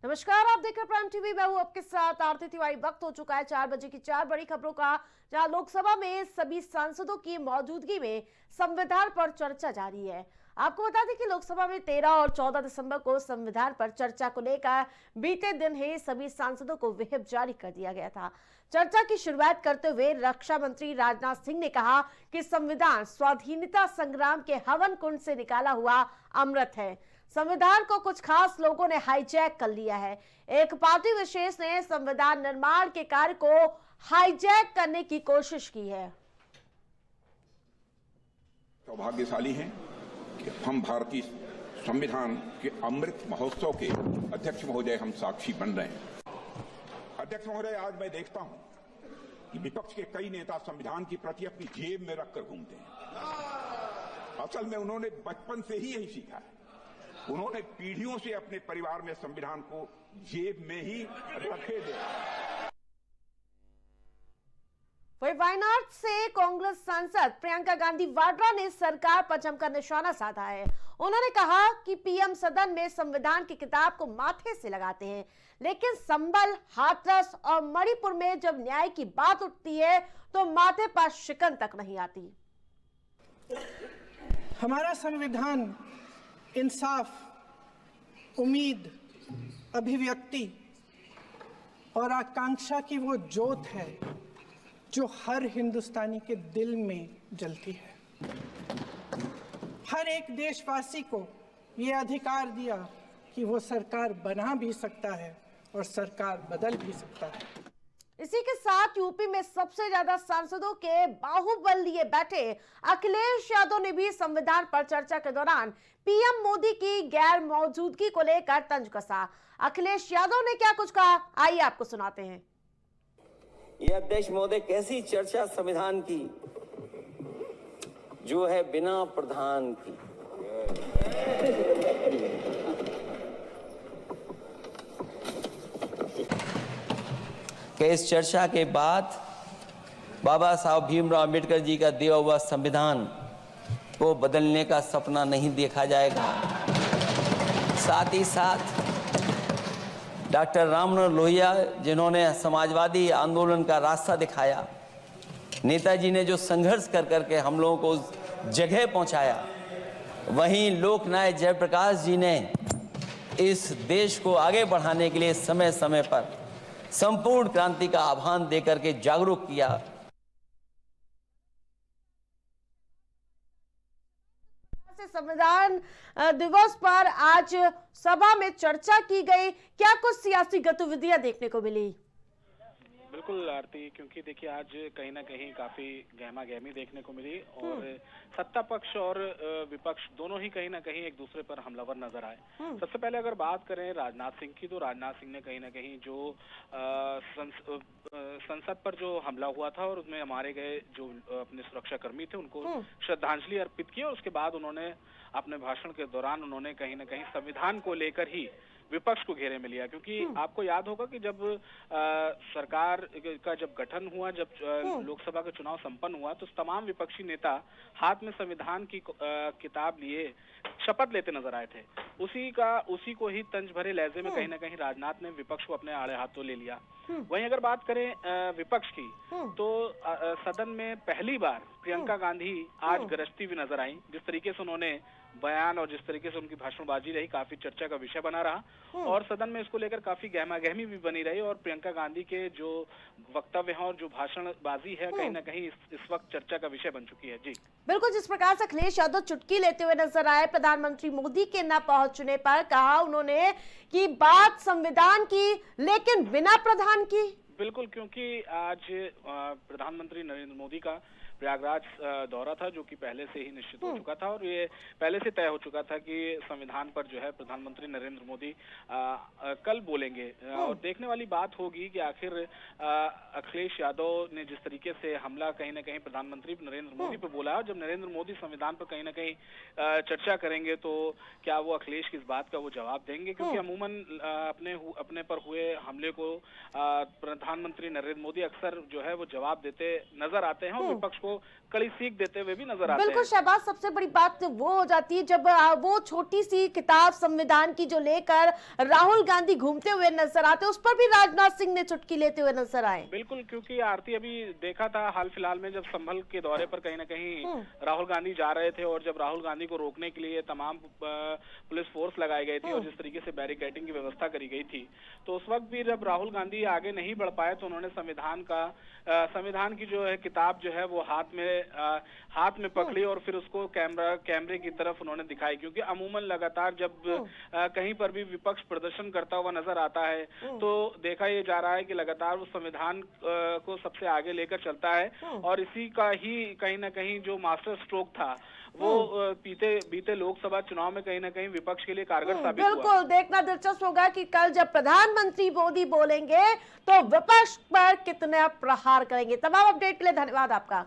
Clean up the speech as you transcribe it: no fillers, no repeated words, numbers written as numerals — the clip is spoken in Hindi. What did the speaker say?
नमस्कार, आप देख रहे हैं प्राइम टीवी। मैं हूं आपके साथ आरती तिवारी। वक्त हो चुका है 4 बजे की 4 बड़ी खबरों का, जहां लोकसभा में सभी सांसदों की मौजूदगी में संविधान पर चर्चा जारी है। आपको बता दें कि लोकसभा में 13 और 14 दिसंबर को संविधान पर चर्चा को लेकर बीते दिन ही सभी सांसदों को व्हिप जारी कर दिया गया था। चर्चा की शुरुआत करते हुए रक्षा मंत्री राजनाथ सिंह ने कहा कि संविधान स्वाधीनता संग्राम के हवन कुंड से निकाला हुआ अमृत है। संविधान को कुछ खास लोगों ने हाईजैक कर लिया है। एक पार्टी विशेष ने संविधान निर्माण के कार्य को हाईजैक करने की कोशिश की है। सौभाग्यशाली हैं कि हम भारतीय संविधान के अमृत महोत्सव के अध्यक्ष महोदय हम साक्षी बन रहे हैं। अध्यक्ष महोदय, आज मैं देखता हूं कि विपक्ष के कई नेता संविधान की प्रति अपनी जेब में रखकर घूमते हैं। असल में उन्होंने बचपन से ही यही सीखा है। उन्होंने पीढ़ियों से अपने परिवार में संविधान को जेब में ही रखे दिया। वही वायनाड से कांग्रेस सांसद प्रियंका गांधी वाड्रा ने सरकार पर जमकर निशाना साधा है। उन्होंने कहा कि पीएम सदन में संविधान की किताब को माथे से लगाते हैं, लेकिन संबल, हाथरस और मणिपुर में जब न्याय की बात उठती है तो माथे पर शिकन तक नहीं आती। हमारा संविधान इंसाफ, उम्मीद, अभिव्यक्ति और आकांक्षा की वो ज्योत है जो हर हिंदुस्तानी के दिल में जलती है। हर एक देशवासी को ये अधिकार दिया कि वो सरकार बना भी सकता है और सरकार बदल भी सकता है। इसी के साथ यूपी में सबसे ज्यादा सांसदों के बाहुबल लिए बैठे अखिलेश यादव ने भी संविधान पर चर्चा के दौरान पीएम मोदी की गैर मौजूदगी को लेकर तंज कसा। अखिलेश यादव ने क्या कुछ कहा, आइए आपको सुनाते हैं। ये अध्यक्ष महोदय, कैसी चर्चा संविधान की जो है बिना प्रधान की। कि इस चर्चा के बाद बाबा साहब भीमराव अम्बेडकर जी का दिया हुआ संविधान को बदलने का सपना नहीं देखा जाएगा। साथ ही साथ डॉक्टर राममनोहर लोहिया, जिन्होंने समाजवादी आंदोलन का रास्ता दिखाया, नेताजी ने जो संघर्ष कर करके हम लोगों को उस जगह पहुंचाया, वहीं लोकनायक जयप्रकाश जी ने इस देश को आगे बढ़ाने के लिए समय समय पर संपूर्ण क्रांति का आह्वान देकर के जागरूक किया। संविधान दिवस पर आज सभा में चर्चा की गई, क्या कुछ सियासी गतिविधियां देखने को मिली? बिल्कुल आरती, क्योंकि देखिए आज कहीं ना कहीं काफी गहमा गहमी देखने को मिली और सत्ता पक्ष और विपक्ष दोनों ही कहीं ना कहीं एक दूसरे पर हमलावर नजर आए। सबसे पहले अगर बात करें राजनाथ सिंह की, तो राजनाथ सिंह ने कहीं ना कहीं जो संसद पर जो हमला हुआ था और उसमें मारे गए जो अपने सुरक्षा कर्मी थे उनको श्रद्धांजलि अर्पित की और उसके बाद उन्होंने अपने भाषण के दौरान उन्होंने कहीं ना कहीं संविधान को लेकर ही विपक्ष को घेरे में लिया। क्योंकि आपको याद होगा कि जब सरकार का जब गठन हुआ, जब लोकसभा का चुनाव संपन्न हुआ, तो तमाम विपक्षी नेता हाथ में संविधान की किताब लिए शपथ लेते नजर आए थे। उसी को ही तंज भरे लहजे में कहीं ना कहीं राजनाथ ने विपक्ष को अपने आड़े हाथों ले लिया। वहीं अगर बात करें विपक्ष की, तो सदन में पहली बार प्रियंका गांधी आज गरजती हुई नजर आई। जिस तरीके से उन्होंने बयान और जिस तरीके से उनकी भाषणबाजी रही, काफी चर्चा का विषय बना रहा और सदन में इसको लेकर काफी गहमा गहमी भी बनी रही और प्रियंका गांधी के जो वक्तव्य हैं और जो भाषणबाजी है कहीं ना कहीं इस वक्त चर्चा का विषय बन चुकी है। जी बिल्कुल, जिस प्रकार से अखिलेश यादव चुटकी लेते हुए नजर आए प्रधानमंत्री मोदी के न पहुंचने पर, कहा उन्होंने कि बात संविधान की लेकिन बिना प्रधान की। बिल्कुल, क्योंकि आज प्रधानमंत्री नरेंद्र मोदी का प्रयागराज दौरा था, जो कि पहले से ही निश्चित हो चुका था और ये पहले से तय हो चुका था कि संविधान पर जो है प्रधानमंत्री नरेंद्र मोदी कल बोलेंगे। और देखने वाली बात होगी कि आखिर अखिलेश यादव ने जिस तरीके से हमला कहीं ना कहीं प्रधानमंत्री नरेंद्र मोदी पर बोला, और जब नरेंद्र मोदी संविधान पर कहीं ना कहीं चर्चा करेंगे तो क्या वो अखिलेश की इस बात का वो जवाब देंगे? क्योंकि अमूमन अपने पर हुए हमले को प्रधानमंत्री नरेंद्र मोदी अक्सर जो है वो जवाब देते नजर आते हैं और विपक्ष को को कड़ी सीख देते हुए भी नजर आते बिल्कुल हैं। शहबाज, सबसे बड़ी बात वो हो जाती है जब वो छोटी सी किताब संविधान की जो लेकर राहुल गांधी घूमते हुए नजर आते, उस पर भी राजनाथ सिंह ने चुटकी लेते हुए नजर आए। बिल्कुल, क्योंकि आरती अभी देखा था हाल फिलहाल में जब संभल के दौरे पर कहीं ना कहीं राहुल गांधी जा रहे थे और जब राहुल गांधी को रोकने के लिए तमाम पुलिस फोर्स लगाई गई थी और जिस तरीके से बैरिकेडिंग की व्यवस्था करी गई थी, तो उस वक्त भी जब राहुल गांधी आगे नहीं बढ़ पाए तो उन्होंने संविधान की जो है किताब जो है वो हाथ में पकड़ी और फिर उसको कैमरे की तरफ उन्होंने दिखाई, क्योंकि अमूमन लगातार जब कहीं पर भी विपक्ष प्रदर्शन करता हुआ नजर आता है तो देखा ये जा रहा है कि लगातार वो संविधान को सबसे आगे लेकर चलता है और इसी का ही कहीं ना कहीं जो मास्टर स्ट्रोक था वो बीते लोकसभा चुनाव में कहीं ना कहीं विपक्ष के लिए कारगर साबित हुआ। बिल्कुल, देखना दिलचस्प होगा कि कल जब प्रधानमंत्री मोदी बोलेंगे तो विपक्ष पर कितने प्रहार करेंगे। तमाम अपडेट के लिए धन्यवाद आपका।